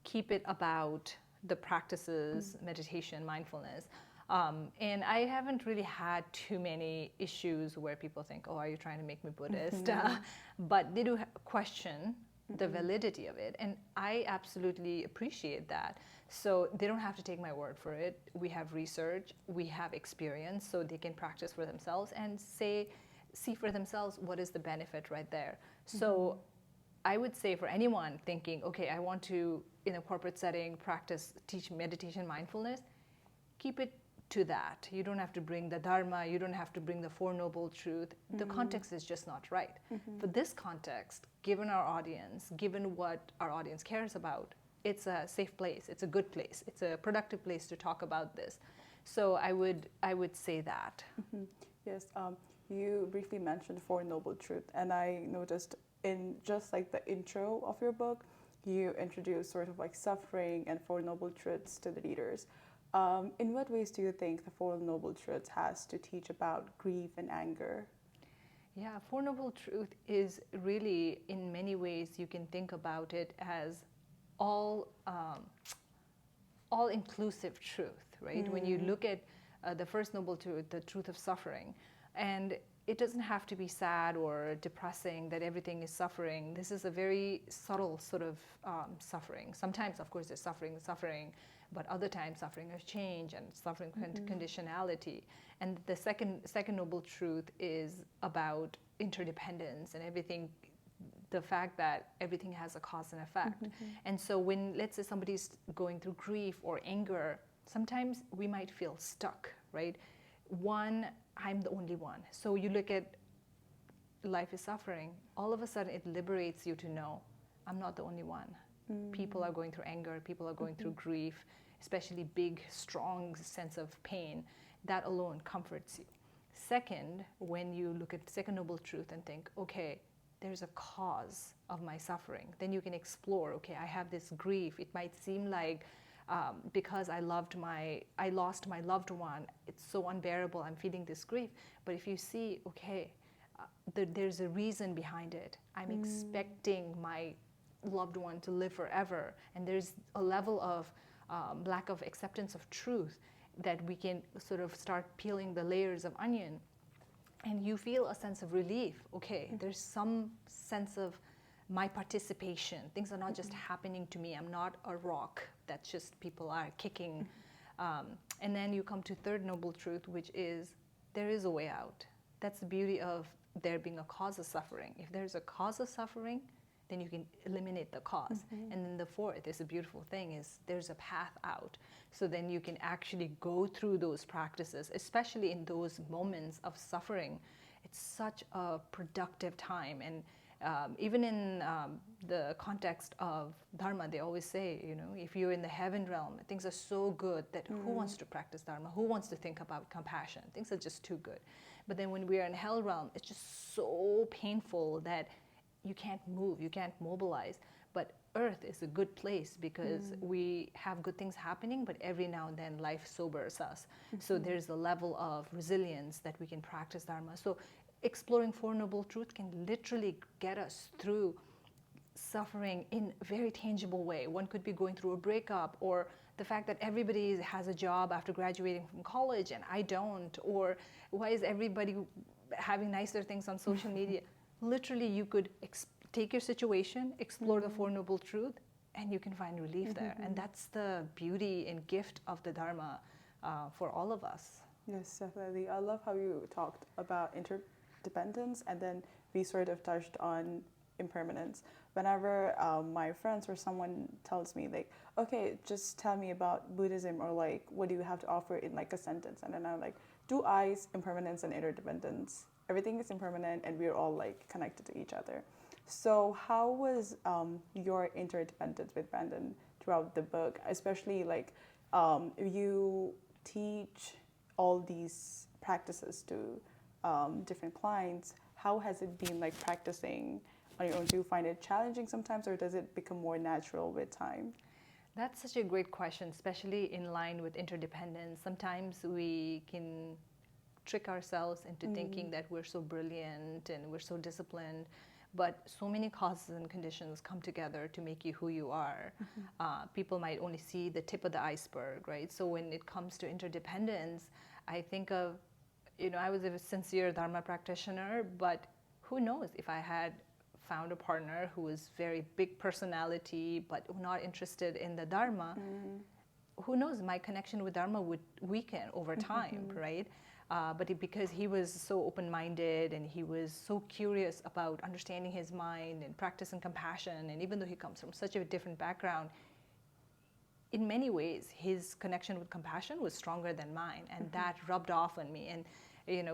keep it about the practices, meditation, mindfulness. And I haven't really had too many issues where people think, oh, are you trying to make me Buddhist? But they do question the validity of it. And I absolutely appreciate that. So they don't have to take my word for it. We have research, we have experience, so they can practice for themselves and see for themselves what is the benefit right there. So I would say for anyone thinking, okay, I want to, in a corporate setting, teach meditation, mindfulness, keep it to that. You don't have to bring the dharma, you don't have to bring the Four Noble Truths. The context is just not right. For this context, given our audience, given what our audience cares about, it's a safe place, it's a good place, it's a productive place to talk about this. So I would say that. Yes, you briefly mentioned Four Noble Truths, and I noticed in just like the intro of your book, you introduce sort of like suffering and Four Noble Truths to the readers. In what ways do you think the Four Noble Truths has to teach about grief and anger? Yeah, Four Noble Truth is really, in many ways, you can think about it as all-inclusive truth, right? When you look at the first noble truth, the truth of suffering, and it doesn't have to be sad or depressing that everything is suffering. This is a very subtle sort of suffering. Sometimes, of course, there's suffering, but other times suffering is change and suffering conditionality. And the second noble truth is about interdependence and everything, the fact that everything has a cause and effect. And so when, let's say, somebody's going through grief or anger, sometimes we might feel stuck, right? One, I'm the only one. So you look at life is suffering, all of a sudden it liberates you to know, I'm not the only one. People are going through anger, people are going through grief, especially big, strong sense of pain. That alone comforts you. Second, when you look at second noble truth and think, okay, there's a cause of my suffering, then you can explore, okay, I have this grief. It might seem like because I lost my loved one, it's so unbearable, I'm feeling this grief. But if you see, okay, there's a reason behind it. I'm expecting my loved one to live forever, and there's a level of lack of acceptance of truth that we can sort of start peeling the layers of onion, and you feel a sense of relief. Okay, there's some sense of my participation. Things are not just happening to me. I'm not a rock that's just people are kicking. And then you come to third noble truth, which is there is a way out. That's the beauty of there being a cause of suffering. If there's a cause of suffering, then you can eliminate the cause. And then the fourth is a beautiful thing, is there's a path out. So then you can actually go through those practices, especially in those moments of suffering. It's such a productive time. And Even in the context of dharma, they always say, if you're in the heaven realm, things are so good that who wants to practice dharma? Who wants to think about compassion? Things are just too good. But then when we are in hell realm, it's just so painful that you can't move, you can't mobilize. But earth is a good place because we have good things happening, but every now and then life sobers us. So there's a level of resilience that we can practice dharma. So exploring Four Noble Truths can literally get us through suffering in a very tangible way. One could be going through a breakup, or the fact that everybody has a job after graduating from college and I don't, or why is everybody having nicer things on social media? Literally, you could take your situation, explore the Four Noble Truths, and you can find relief there. And that's the beauty and gift of the Dharma for all of us. Yes, definitely. I love how you talked about interdependence, and then we sort of touched on impermanence. Whenever my friends or someone tells me like, okay, just tell me about Buddhism, or like, what do you have to offer in like a sentence? And then I'm like, two eyes, impermanence and interdependence. Everything is impermanent and we're all like connected to each other. So how was your interdependence with Brendan throughout the book? Especially like you teach all these practices to different clients. How has it been like practicing on your own? Do you find it challenging sometimes, or does it become more natural with time? That's such a great question, especially in line with interdependence. Sometimes we can trick ourselves into thinking that we're so brilliant and we're so disciplined, but so many causes and conditions come together to make you who you are. People might only see the tip of the iceberg, right? So when it comes to interdependence, I think of, I was a sincere Dharma practitioner, but who knows if I had found a partner who was very big personality but not interested in the Dharma, who knows, my connection with Dharma would weaken over time, right? But because he was so open-minded and he was so curious about understanding his mind and practicing compassion, and even though he comes from such a different background, in many ways his connection with compassion was stronger than mine, and that rubbed off on me. And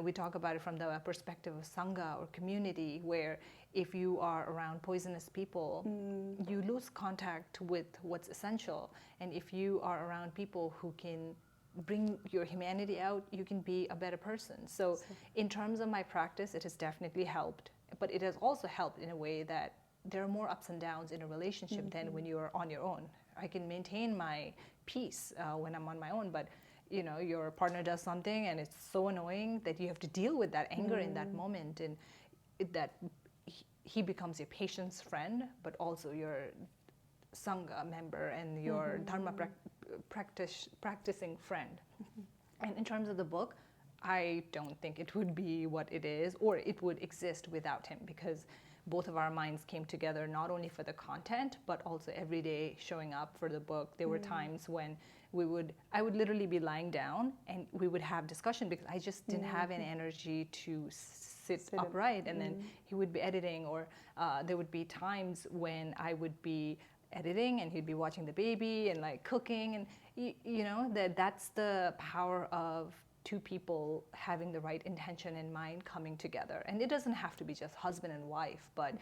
we talk about it from the perspective of sangha or community, where if you are around poisonous people, you lose contact with what's essential. And if you are around people who can bring your humanity out, you can be a better person. So in terms of my practice, it has definitely helped, but it has also helped in a way that there are more ups and downs in a relationship than when you're on your own. I can maintain my peace when I'm on my own, but your partner does something and it's so annoying that you have to deal with that anger in that moment, and that he becomes your patience friend, but also your sangha member and your dharma practicing friend. And in terms of the book, I don't think it would be what it is, or it would exist without him, because both of our minds came together not only for the content, but also every day showing up for the book. There were times when I would literally be lying down and we would have discussion because I just didn't have any energy to sit upright, and then he would be editing, or there would be times when I would be editing and he'd be watching the baby and like cooking, and that's the power of two people having the right intention in mind coming together. And it doesn't have to be just husband and wife, but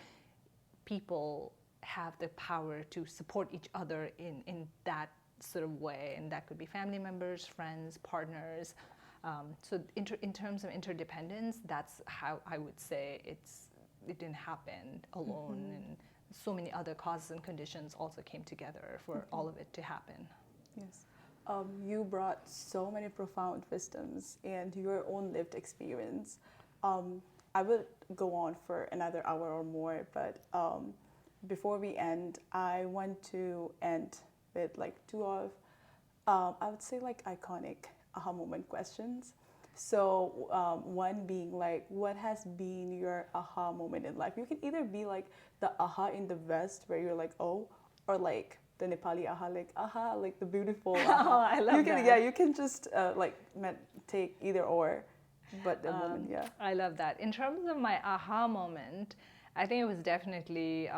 people have the power to support each other in that sort of way, and that could be family members, friends, partners. So in terms of interdependence, that's how I would say it didn't happen alone, and so many other causes and conditions also came together for all of it to happen. Yes. You brought so many profound wisdoms and your own lived experience. I would go on for another hour or more, but before we end, I want to end with like two of, I would say like iconic aha moment questions. So one being like, what has been your aha moment in life? You can either be like the aha in the West where you're like, oh, or like the Nepali aha, like aha, like the beautiful aha. Oh, I love that. Yeah, you can just take either or, but the moment, yeah. I love that. In terms of my aha moment, I think it was definitely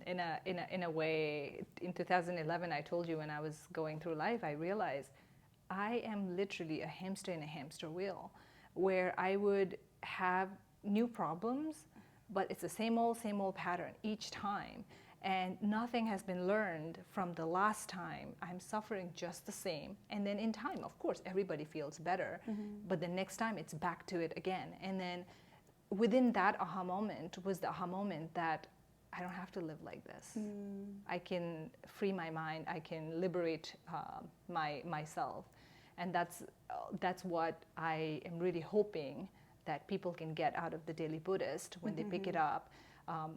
in a way in 2011. I told you, when I was going through life, I realized I am literally a hamster in a hamster wheel, where I would have new problems, but it's the same old pattern each time. And nothing has been learned from the last time. I'm suffering just the same. And then in time, of course, everybody feels better. But the next time it's back to it again. And then within that aha moment was the aha moment that I don't have to live like this. I can free my mind. I can liberate myself. And that's what I am really hoping that people can get out of the Daily Buddhist when they pick it up.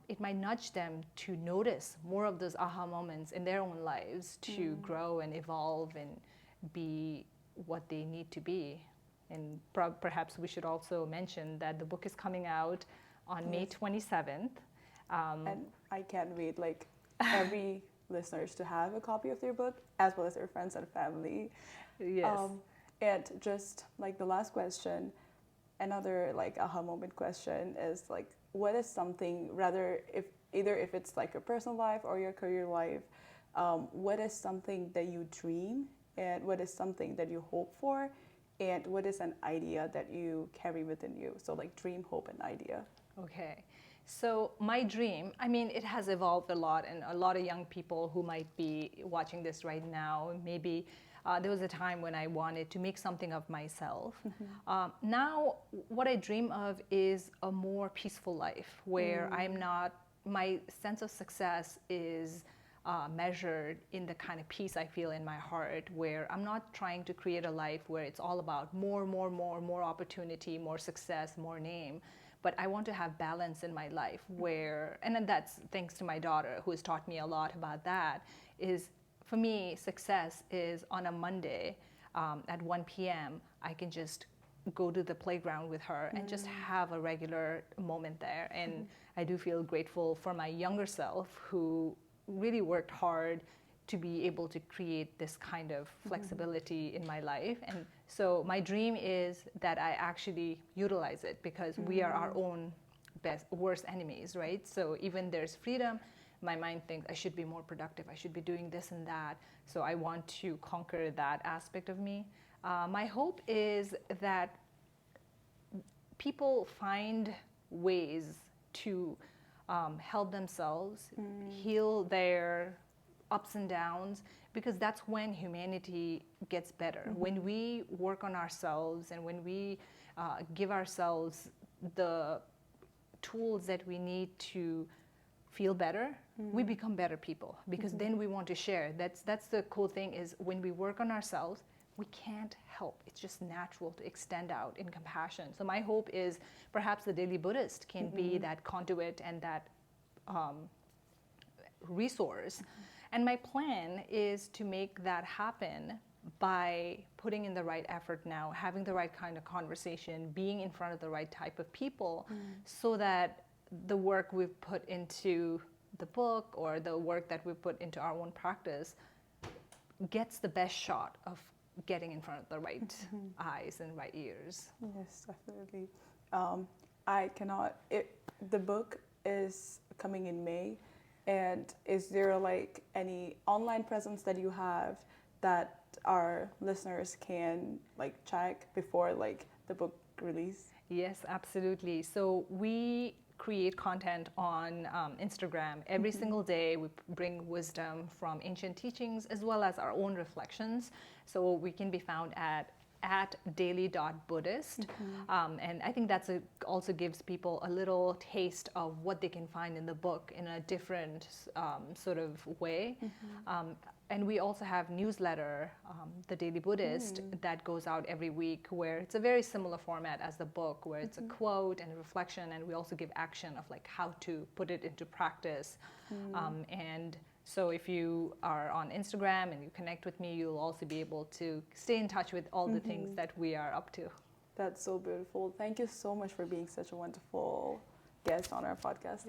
It might nudge them to notice more of those aha moments in their own lives to grow and evolve and be what they need to be. And perhaps we should also mention that the book is coming out on May 27th. And I can't wait, like, every listeners to have a copy of their book, as well as their friends and family. Yes. And just like the last question, another like aha moment question is like, what is something, rather if it's like your personal life or your career life, what is something that you dream, and what is something that you hope for, and what is an idea that you carry within you? So like dream, hope, and idea. Okay. So my dream, I mean, it has evolved a lot, and a lot of young people who might be watching this right now, maybe there was a time when I wanted to make something of myself. Now, what I dream of is a more peaceful life where my sense of success is measured in the kind of peace I feel in my heart, where I'm not trying to create a life where it's all about more opportunity, more success, more name. But I want to have balance in my life where, and then that's thanks to my daughter who has taught me a lot about that, is for me, success is on a Monday at 1 p.m. I can just go to the playground with her and just have a regular moment there. And I do feel grateful for my younger self who really worked hard to be able to create this kind of flexibility in my life. And so my dream is that I actually utilize it, because we are our own worst enemies, right? So even there's freedom, my mind thinks I should be more productive, I should be doing this and that. So I want to conquer that aspect of me. My hope is that people find ways to help themselves, heal their ups and downs, because that's when humanity gets better. When we work on ourselves and when we give ourselves the tools that we need to feel better, we become better people, because then we want to share. That's the cool thing, is when we work on ourselves, we can't help. It's just natural to extend out in compassion. So my hope is perhaps the Daily Buddhist can be that conduit and that resource. And my plan is to make that happen by putting in the right effort now, having the right kind of conversation, being in front of the right type of people, so that the work we've put into the book or the work that we put into our own practice gets the best shot of getting in front of the right eyes and right ears. Yes, definitely. The book is coming in May, and is there like any online presence that you have that our listeners can like check before like the book release? Yes, absolutely. So we create content on Instagram every single day. We bring wisdom from ancient teachings as well as our own reflections. So we can be found at daily.buddhist. And I think that's also gives people a little taste of what they can find in the book in a different sort of way. And we also have newsletter, the Daily Buddhist, that goes out every week, where it's a very similar format as the book, where it's a quote and a reflection, and we also give action of like how to put it into practice. And so if you are on Instagram and you connect with me, you'll also be able to stay in touch with all the things that we are up to. That's so beautiful. Thank you so much for being such a wonderful guest on our podcast.